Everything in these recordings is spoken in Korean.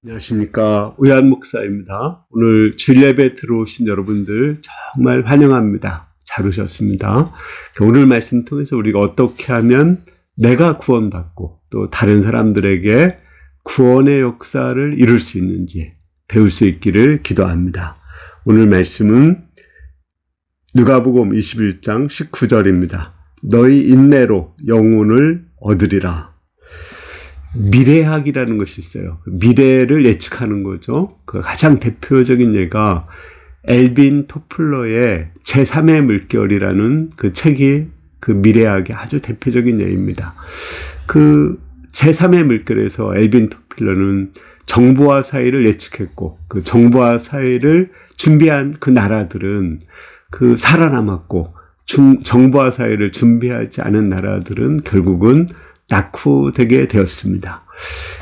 안녕하십니까. 우얀 목사입니다. 오늘 주일 예배 들어오신 여러분들 정말 환영합니다. 잘 오셨습니다. 오늘 말씀 통해서 우리가 어떻게 하면 내가 구원받고 또 다른 사람들에게 구원의 역사를 이룰 수 있는지 배울 수 있기를 기도합니다. 오늘 말씀은 누가복음 21장 19절입니다. 너희 인내로 영혼을 얻으리라. 미래학이라는 것이 있어요. 미래를 예측하는 거죠. 그 가장 대표적인 예가 엘빈 토플러의 제3의 물결이라는 그 책이 그 미래학의 아주 대표적인 예입니다. 그 제3의 물결에서 엘빈 토플러는 정보화 사회를 예측했고 그 정보화 사회를 준비한 그 나라들은 그 살아남았고 정보화 사회를 준비하지 않은 나라들은 결국은 낙후되게 되었습니다.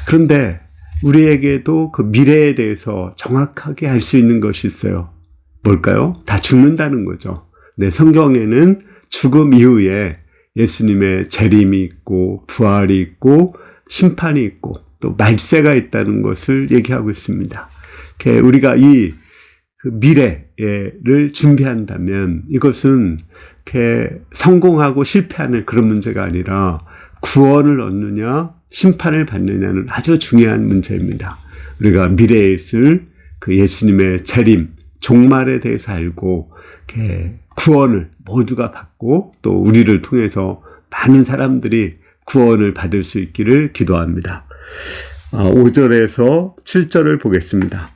그런데 우리에게도 그 미래에 대해서 정확하게 알 수 있는 것이 있어요. 뭘까요? 다 죽는다는 거죠. 네, 성경에는 죽음 이후에 예수님의 재림이 있고 부활이 있고 심판이 있고 또 말세가 있다는 것을 얘기하고 있습니다. 우리가 이 그 미래를 준비한다면 이것은 성공하고 실패하는 그런 문제가 아니라 구원을 얻느냐 심판을 받느냐는 아주 중요한 문제입니다. 우리가 미래에 있을 그 예수님의 재림, 종말에 대해서 알고 구원을 모두가 받고 또 우리를 통해서 많은 사람들이 구원을 받을 수 있기를 기도합니다. 5절에서 7절을 보겠습니다.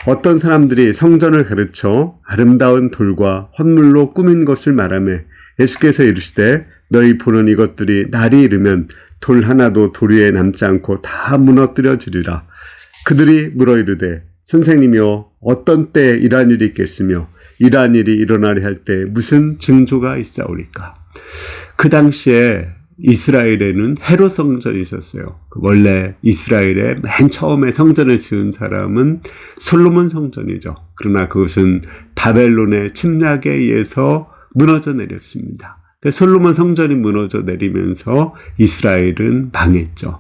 어떤 사람들이 성전을 가르쳐 아름다운 돌과 헌물로 꾸민 것을 말하며 예수께서 이르시되 너희 보는 이것들이 날이 이르면 돌 하나도 돌 위에 남지 않고 다 무너뜨려지리라. 그들이 물어 이르되 선생님이여 어떤 때에 이러한 일이 있겠으며 이러한 일이 일어나리 할 때 무슨 징조가 있사오리까. 그 당시에 이스라엘에는 헤롯 성전이 있었어요. 원래 이스라엘의 맨 처음에 성전을 지은 사람은 솔로몬 성전이죠. 그러나 그것은 바벨론의 침략에 의해서 무너져 내렸습니다. 솔로몬 성전이 무너져 내리면서 이스라엘은 망했죠.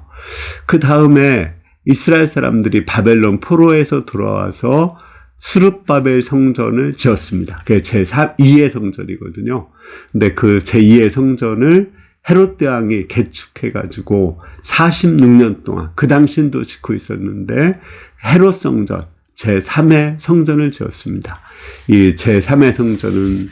그 다음에 이스라엘 사람들이 바벨론 포로에서 돌아와서 스룹바벨 성전을 지었습니다. 그게 제2의 성전이거든요. 근데 그 제2의 성전을 헤롯 대왕이 개축해가지고 46년 동안 그 당신도 짓고 있었는데 헤롯 성전 제3의 성전을 지었습니다. 이 제3의 성전은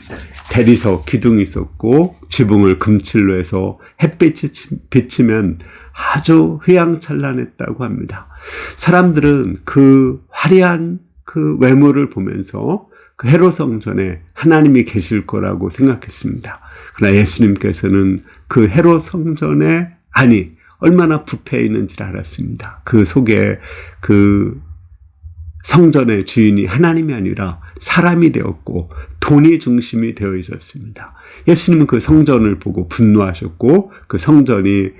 대리석 기둥이 있었고 지붕을 금칠로 해서 햇빛이 비치면 아주 휘황찬란했다고 합니다. 사람들은 그 화려한 그 외모를 보면서 그 헤롯 성전에 하나님이 계실 거라고 생각했습니다. 그러나 예수님께서는 그 헤롯 성전의 안이 얼마나 부패해 있는지를 알았습니다. 그 속에 그 성전의 주인이 하나님이 아니라 사람이 되었고 돈이 중심이 되어 있었습니다. 예수님은 그 성전을 보고 분노하셨고 그 성전이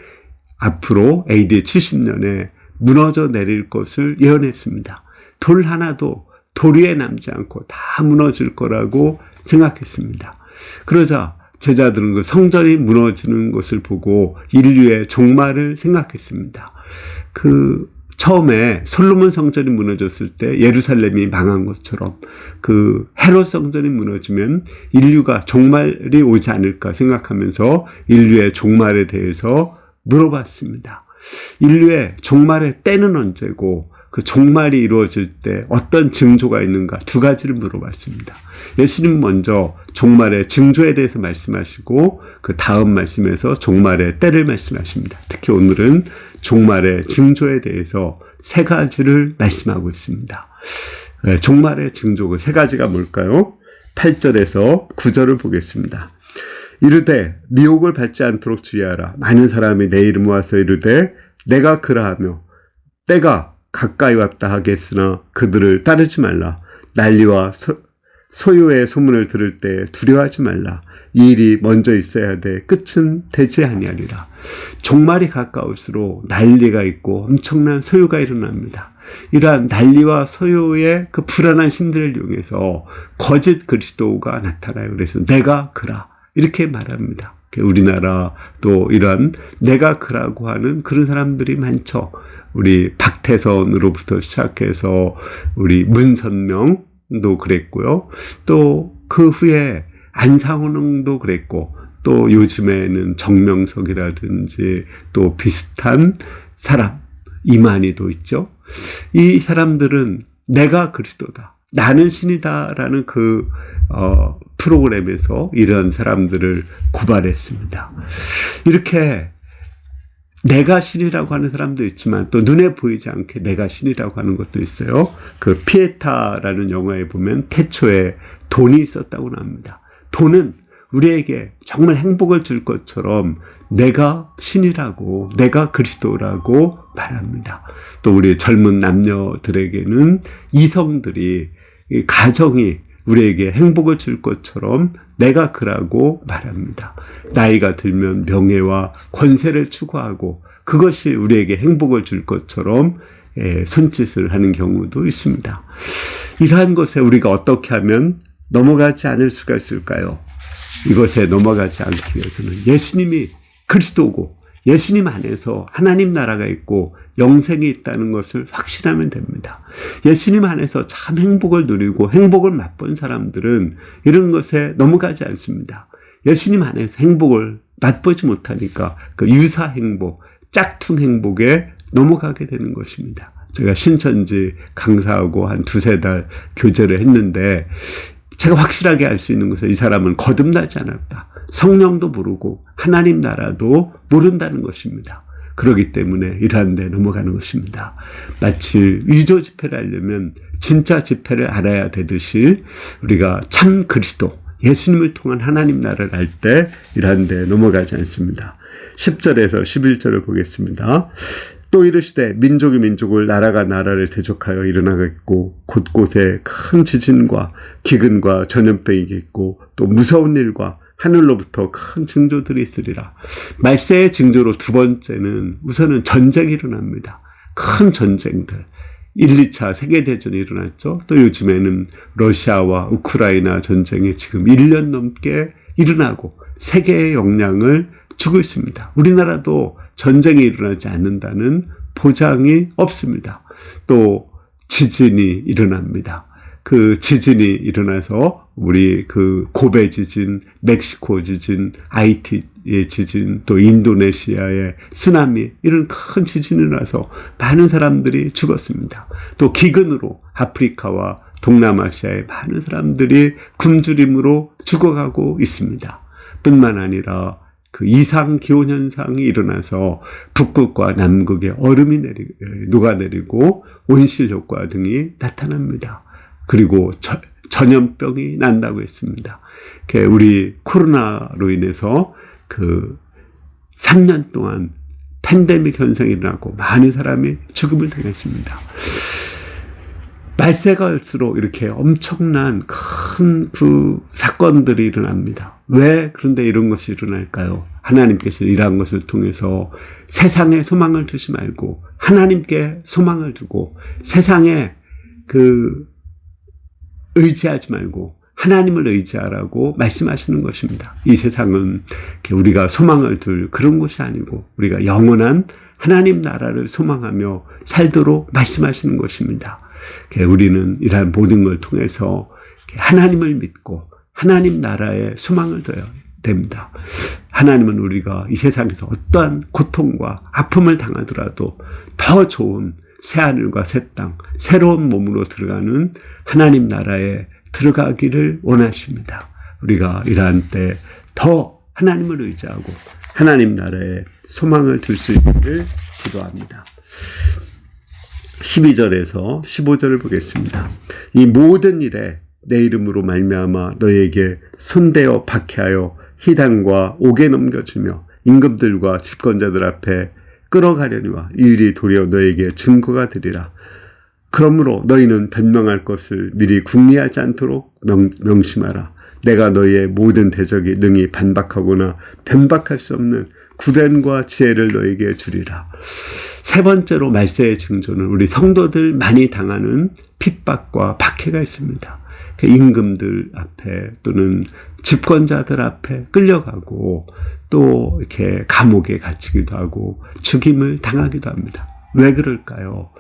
앞으로 AD 70년에 무너져 내릴 것을 예언했습니다. 돌 하나도 돌 위에 남지 않고 다 무너질 거라고 생각했습니다. 그러자 제자들은 그 성전이 무너지는 것을 보고 인류의 종말을 생각했습니다. 처음에 솔로몬 성전이 무너졌을 때 예루살렘이 망한 것처럼 그 헤롯 성전이 무너지면 인류가 종말이 오지 않을까 생각하면서 인류의 종말에 대해서 물어봤습니다. 인류의 종말의 때는 언제고 그 종말이 이루어질 때 어떤 징조가 있는가 두 가지를 물어봤습니다. 예수님 먼저 종말의 징조에 대해서 말씀하시고 그 다음 말씀에서 종말의 때를 말씀하십니다. 특히 오늘은 종말의 징조에 대해서 세 가지를 말씀하고 있습니다. 종말의 징조 그 세 가지가 뭘까요? 8절에서 9절을 보겠습니다. 이르되 미혹을 받지 않도록 주의하라. 많은 사람이 내 이름 모아서 이르되 내가 그라하며 때가 가까이 왔다 하겠으나 그들을 따르지 말라. 난리와 소요의 소문을 들을 때 두려워하지 말라. 이 일이 먼저 있어야 돼. 끝은 되지 아니하리라. 종말이 가까울수록 난리가 있고 엄청난 소요가 일어납니다. 이러한 난리와 소요의 그 불안한 심들을 이용해서 거짓 그리스도가 나타나요. 그래서 내가 그라 이렇게 말합니다. 우리나라 또 이러한 내가 그라고 하는 그런 사람들이 많죠. 우리 박태선으로부터 시작해서 우리 문선명도 그랬고요. 또 그 후에 안상호능도 그랬고, 또 요즘에는 정명석이라든지 또 비슷한 사람, 이만희도 있죠. 이 사람들은 내가 그리스도다, 나는 신이다라는 그 프로그램에서 이런 사람들을 고발했습니다. 이렇게 내가 신이라고 하는 사람도 있지만 또 눈에 보이지 않게 내가 신이라고 하는 것도 있어요. 그 피에타라는 영화에 보면 태초에 돈이 있었다고 합니다. 돈은 우리에게 정말 행복을 줄 것처럼 내가 신이라고, 내가 그리스도라고 말합니다. 또 우리 젊은 남녀들에게는 이성들이, 가정이 우리에게 행복을 줄 것처럼 내가 그라고 말합니다. 나이가 들면 명예와 권세를 추구하고 그것이 우리에게 행복을 줄 것처럼 손짓을 하는 경우도 있습니다. 이러한 것에 우리가 어떻게 하면 넘어가지 않을 수가 있을까요? 이것에 넘어가지 않기 위해서는 예수님이 그리스도고 예수님 안에서 하나님 나라가 있고 영생이 있다는 것을 확신하면 됩니다. 예수님 안에서 참 행복을 누리고 행복을 맛본 사람들은 이런 것에 넘어가지 않습니다. 예수님 안에서 행복을 맛보지 못하니까 그 유사 행복, 짝퉁 행복에 넘어가게 되는 것입니다. 제가 신천지 강사하고 한 2-3달 교제를 했는데 제가 확실하게 알 수 있는 것은 이 사람은 거듭나지 않았다. 성령도 모르고 하나님 나라도 모른다는 것입니다. 그렇기 때문에 이러한 데 넘어가는 것입니다. 마치 위조 지폐를 알려면 진짜 지폐를 알아야 되듯이 우리가 참 그리스도, 예수님을 통한 하나님 나라를 알 때 이러한 데 넘어가지 않습니다. 10절에서 11절을 보겠습니다. 또 이르시되 민족이 민족을, 나라가 나라를 대적하여 일어나겠고 곳곳에 큰 지진과 기근과 전염병이겠고 또 무서운 일과 하늘로부터 큰 징조들이 있으리라. 말세의 징조로 두 번째는 우선은 전쟁이 일어납니다. 큰 전쟁들. 1, 2차 세계대전이 일어났죠. 또 요즘에는 러시아와 우크라이나 전쟁이 지금 1년 넘게 일어나고 세계의 영향을 주고 있습니다. 우리나라도 전쟁이 일어나지 않는다는 보장이 없습니다. 또 지진이 일어납니다. 그 지진이 일어나서 우리 그 고베 지진, 멕시코 지진, 하이티의 지진, 또 인도네시아의 쓰나미, 이런 큰 지진이 일어나서 많은 사람들이 죽었습니다. 또 기근으로 아프리카와 동남아시아의 많은 사람들이 굶주림으로 죽어가고 있습니다. 뿐만 아니라 그 이상 기온 현상이 일어나서 북극과 남극에 얼음이 녹아내리고 온실 효과 등이 나타납니다. 그리고 전염병이 난다고 했습니다. 우리 코로나로 인해서 그 3년 동안 팬데믹 현상이 일어나고 많은 사람이 죽음을 당했습니다. 말세가 올수록 이렇게 엄청난 큰 그 사건들이 일어납니다. 왜 그런데 이런 것이 일어날까요? 하나님께서 이러한 것을 통해서 세상에 소망을 두지 말고 하나님께 소망을 두고 세상에 그 의지하지 말고 하나님을 의지하라고 말씀하시는 것입니다. 이 세상은 우리가 소망을 둘 그런 곳이 아니고 우리가 영원한 하나님 나라를 소망하며 살도록 말씀하시는 것입니다. 우리는 이러한 모든 걸 통해서 하나님을 믿고 하나님 나라에 소망을 둬야 됩니다. 하나님은 우리가 이 세상에서 어떠한 고통과 아픔을 당하더라도 더 좋은 새하늘과 새 땅, 새로운 몸으로 들어가는 하나님 나라에 들어가기를 원하십니다. 우리가 이러한 때 더 하나님을 의지하고 하나님 나라에 소망을 둘 수 있기를 기도합니다. 12절에서 15절을 보겠습니다. 이 모든 일에 내 이름으로 말미암아 너에게 손대어 박해하여 희단과 옥에 넘겨주며 임금들과 집권자들 앞에 끌어가려니와 이 일이 도리어 너에게 증거가 되리라. 그러므로 너희는 변명할 것을 미리 궁리하지 않도록 명심하라. 내가 너희의 모든 대적이 능히 반박하거나 변박할 수 없는 구변과 지혜를 너에게 주리라. 세 번째로 말세의 징조는 우리 성도들 많이 당하는 핍박과 박해가 있습니다. 임금들 앞에 또는 집권자들 앞에 끌려가고 또 이렇게 감옥에 갇히기도 하고 죽임을 당하기도 합니다. 왜 그럴까요?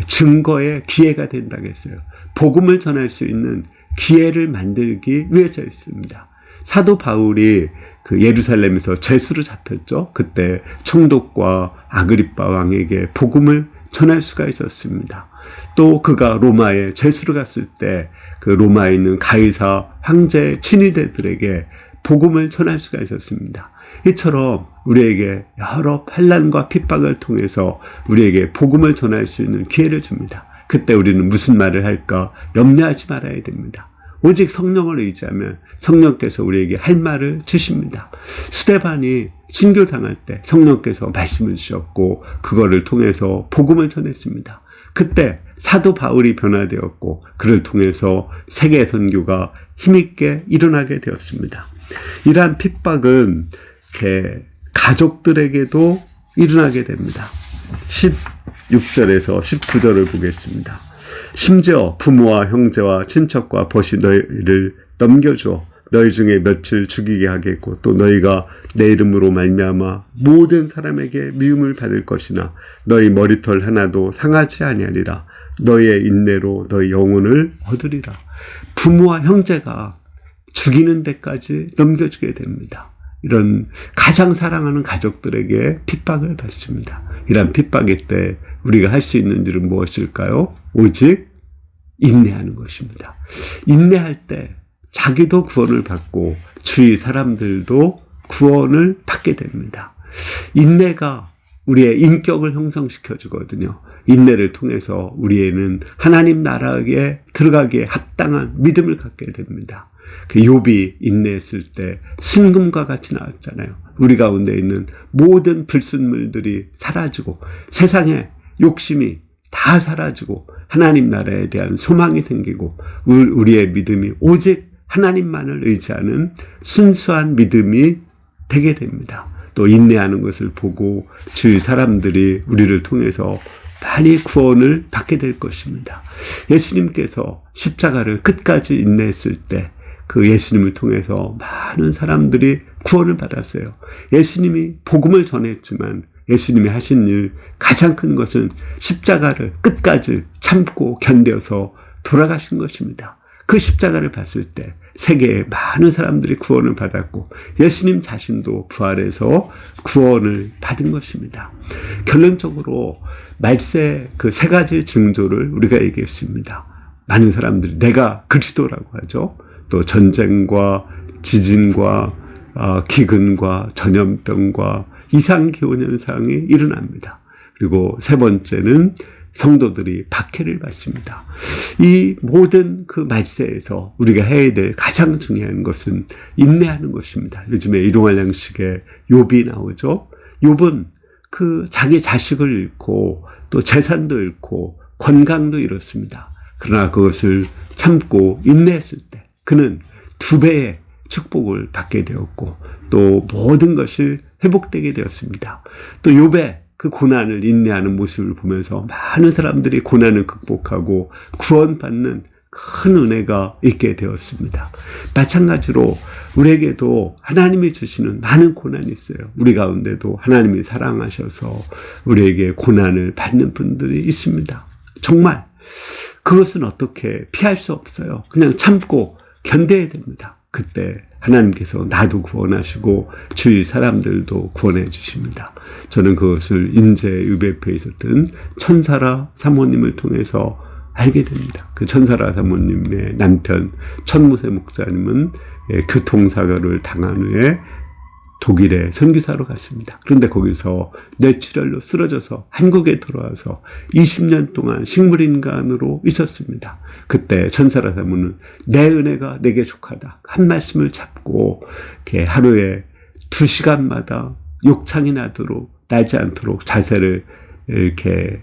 증거의 기회가 된다고 했어요. 복음을 전할 수 있는 기회를 만들기 위해서였습니다. 사도 바울이 그 예루살렘에서 죄수로 잡혔죠. 그때 총독과 아그리빠 왕에게 복음을 전할 수가 있었습니다. 또 그가 로마에 죄수로 갔을 때 그 로마에 있는 가이사 황제 친위대들에게 복음을 전할 수가 있었습니다. 이처럼 우리에게 여러 환난과 핍박을 통해서 우리에게 복음을 전할 수 있는 기회를 줍니다. 그때 우리는 무슨 말을 할까 염려하지 말아야 됩니다. 오직 성령을 의지하면 성령께서 우리에게 할 말을 주십니다. 스데반이 순교당할 때 성령께서 말씀을 주셨고 그거를 통해서 복음을 전했습니다. 그때 사도 바울이 변화되었고 그를 통해서 세계 선교가 힘있게 일어나게 되었습니다. 이러한 핍박은 가족들에게도 일어나게 됩니다. 16절에서 19절을 보겠습니다. 심지어 부모와 형제와 친척과 벗이 너희를 넘겨줘 너희 중에 며칠 죽이게 하겠고 또 너희가 내 이름으로 말미암아 모든 사람에게 미움을 받을 것이나 너희 머리털 하나도 상하지 아니하리라. 너희의 인내로 너희 영혼을 얻으리라. 부모와 형제가 죽이는 데까지 넘겨주게 됩니다. 이런 가장 사랑하는 가족들에게 핍박을 받습니다. 이런 핍박일 때 우리가 할 수 있는 일은 무엇일까요? 오직 인내하는 것입니다. 인내할 때 자기도 구원을 받고 주위 사람들도 구원을 받게 됩니다. 인내가 우리의 인격을 형성시켜 주거든요. 인내를 통해서 우리에는 하나님 나라에 들어가기에 합당한 믿음을 갖게 됩니다. 그 욥이 인내했을 때 순금과 같이 나왔잖아요. 우리 가운데 있는 모든 불순물들이 사라지고 세상에 욕심이 다 사라지고 하나님 나라에 대한 소망이 생기고 우리의 믿음이 오직 하나님만을 의지하는 순수한 믿음이 되게 됩니다. 또 인내하는 것을 보고 주위 사람들이 우리를 통해서 많이 구원을 받게 될 것입니다. 예수님께서 십자가를 끝까지 인내했을 때 그 예수님을 통해서 많은 사람들이 구원을 받았어요. 예수님이 복음을 전했지만 예수님이 하신 일 가장 큰 것은 십자가를 끝까지 참고 견뎌서 돌아가신 것입니다. 그 십자가를 봤을 때 세계에 많은 사람들이 구원을 받았고 예수님 자신도 부활해서 구원을 받은 것입니다. 결론적으로 말세 그 세 가지 징조를 우리가 얘기했습니다. 많은 사람들이 내가 그리스도라고 하죠. 또 전쟁과 지진과 기근과 전염병과 이상기온현상이 일어납니다. 그리고 세 번째는 성도들이 박해를 받습니다. 이 모든 그 말세에서 우리가 해야 될 가장 중요한 것은 인내하는 것입니다. 요즘에 일용할 양식에 욥이 나오죠. 욥은 그 자기 자식을 잃고 또 재산도 잃고 건강도 잃었습니다. 그러나 그것을 참고 인내했을 때 그는 2배의 축복을 받게 되었고 또 모든 것이 회복되게 되었습니다. 또 욥의 그 고난을 인내하는 모습을 보면서 많은 사람들이 고난을 극복하고 구원받는 큰 은혜가 있게 되었습니다. 마찬가지로 우리에게도 하나님이 주시는 많은 고난이 있어요. 우리 가운데도 하나님이 사랑하셔서 우리에게 고난을 받는 분들이 있습니다. 정말 그것은 어떻게 피할 수 없어요. 그냥 참고 견뎌야 됩니다. 그때 하나님께서 나도 구원하시고 주위 사람들도 구원해 주십니다. 저는 그것을 인제 유배표에 있었던 천사라 사모님을 통해서 알게 됩니다. 그 천사라 사모님의 남편 천무세 목사님은 교통사고를 당한 후에 독일에 선교사로 갔습니다. 그런데 거기서 뇌출혈로 쓰러져서 한국에 들어와서 20년 동안 식물인간으로 있었습니다. 그때 천사라 사모는 내 은혜가 내게 족하다 한 말씀을 잡고 이렇게 하루에 2시간마다 욕창이 나지 않도록 자세를 이렇게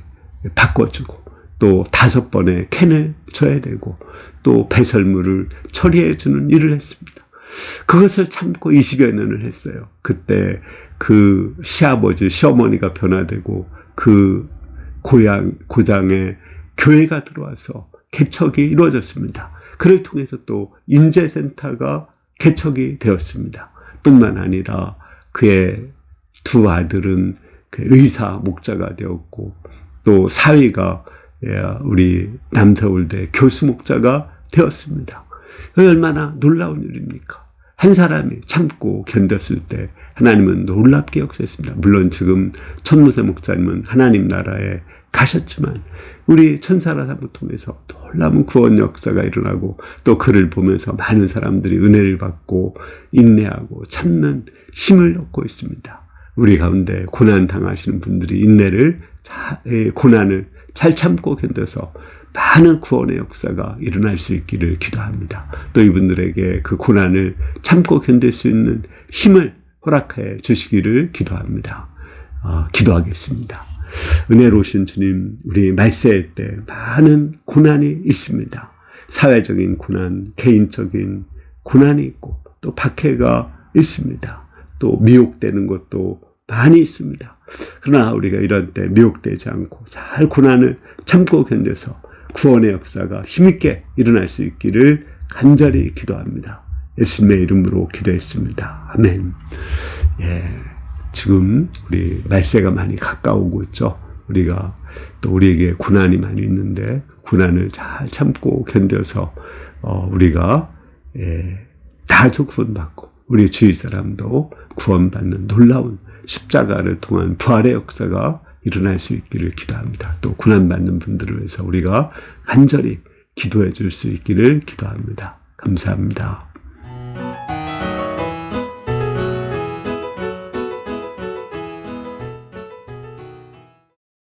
바꿔주고 또 5번의 캔을 줘야 되고 또 배설물을 처리해주는 일을 했습니다. 그것을 참고 20여 년을 했어요. 그때 그 시아버지, 시어머니가 변화되고 그 고장에 교회가 들어와서 개척이 이루어졌습니다. 그를 통해서 또 인재센터가 개척이 되었습니다. 뿐만 아니라 그의 2 아들은 그 의사, 목자가 되었고 또 사위가 우리 남서울대 교수 목자가 되었습니다. 얼마나 놀라운 일입니까? 한 사람이 참고 견뎠을 때 하나님은 놀랍게 역사했습니다. 물론 지금 천무세 목사님은 하나님 나라에 가셨지만 우리 천사라 사부 통해서 놀라운 구원 역사가 일어나고 또 그를 보면서 많은 사람들이 은혜를 받고 인내하고 참는 힘을 얻고 있습니다. 우리 가운데 고난 당하시는 분들이 고난을 잘 참고 견뎌서 많은 구원의 역사가 일어날 수 있기를 기도합니다. 또 이분들에게 그 고난을 참고 견딜 수 있는 힘을 허락해 주시기를 기도합니다. 기도하겠습니다. 은혜로우신 주님, 우리 말세 때 많은 고난이 있습니다. 사회적인 고난, 개인적인 고난이 있고 또 박해가 있습니다. 또 미혹되는 것도 많이 있습니다. 그러나 우리가 이런 때 미혹되지 않고 잘 고난을 참고 견뎌서 구원의 역사가 힘있게 일어날 수 있기를 간절히 기도합니다. 예수님의 이름으로 기도했습니다. 아멘. 지금 우리 말세가 많이 가까우고 있죠. 우리가 또 우리에게 고난이 많이 있는데 고난을 잘 참고 견뎌서 우리가 다주 구원받고 우리 주위 사람도 구원받는 놀라운 십자가를 통한 부활의 역사가 일어날 수 있기를 기도합니다. 또 고난받는 분들을 위해서 우리가 간절히 기도해 줄 수 있기를 기도합니다. 감사합니다.